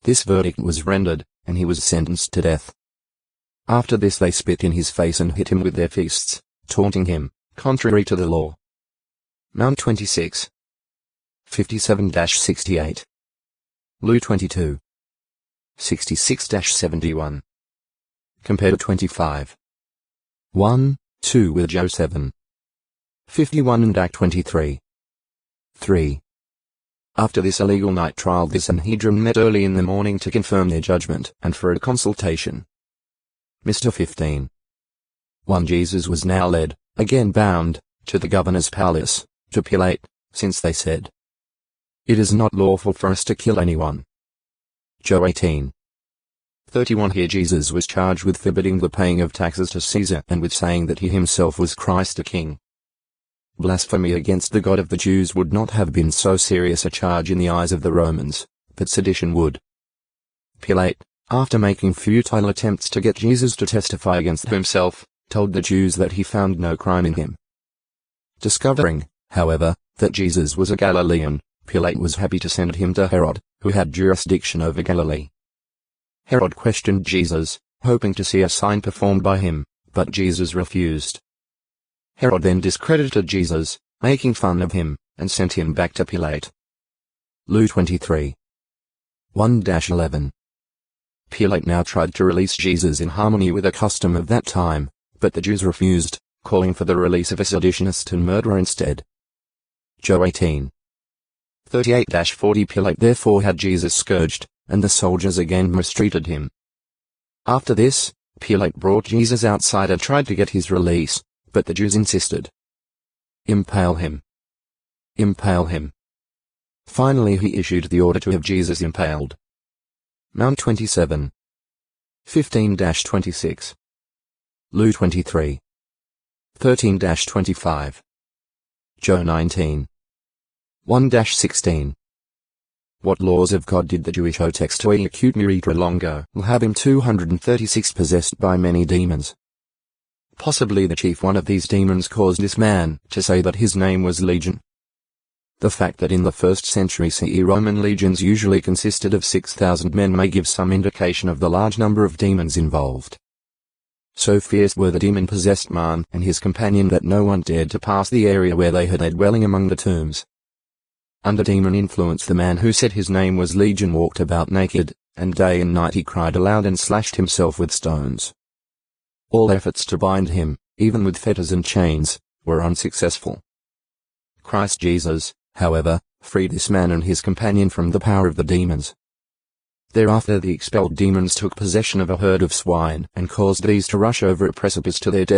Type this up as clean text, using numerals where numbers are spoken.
This verdict was rendered, and he was sentenced to death. After this they spit in his face and hit him with their fists, taunting him, contrary to the law. Mount 26. 57-68. Lu 22. 66-71. Compared to 25. 1, 2 with Joe 7. 51 and Act 23. 3. After this illegal night trial the Sanhedrin met early in the morning to confirm their judgment and for a consultation. Mr. 15. 1. Jesus was now led, again bound, to the governor's palace, to Pilate, since they said, "It is not lawful for us to kill anyone." Joe 18. 31. Here Jesus was charged with forbidding the paying of taxes to Caesar and with saying that he himself was Christ the King. Blasphemy against the God of the Jews would not have been so serious a charge in the eyes of the Romans, but sedition would. Pilate, after making futile attempts to get Jesus to testify against himself, told the Jews that he found no crime in him. Discovering, however, that Jesus was a Galilean, Pilate was happy to send him to Herod, who had jurisdiction over Galilee. Herod questioned Jesus, hoping to see a sign performed by him, but Jesus refused. Herod then discredited Jesus, making fun of him, and sent him back to Pilate. Lu 23. 1-11. Pilate now tried to release Jesus in harmony with a custom of that time, but the Jews refused, calling for the release of a seditionist and murderer instead. Joe 18. 38-40. Pilate therefore had Jesus scourged, and the soldiers again mistreated him. After this, Pilate brought Jesus outside and tried to get his release, but the Jews insisted. "Impale him! Impale him!" Finally he issued the order to have Jesus impaled. Mount 27. 15-26. Lu 23. 13-25. Joe 19. 1-16. What laws of God did the Jewish text to acute Miritra Longo will have him 236 possessed by many demons? Possibly the chief one of these demons caused this man to say that his name was Legion. The fact that in the 1st century CE Roman legions usually consisted of 6,000 men may give some indication of the large number of demons involved. So fierce were the demon-possessed man and his companion that no one dared to pass the area where they had their dwelling among the tombs. Under demon influence the man who said his name was Legion walked about naked, and day and night he cried aloud and slashed himself with stones. All efforts to bind him, even with fetters and chains, were unsuccessful. Christ Jesus, however, freed this man and his companion from the power of the demons. Thereafter the expelled demons took possession of a herd of swine and caused these to rush over a precipice to their death.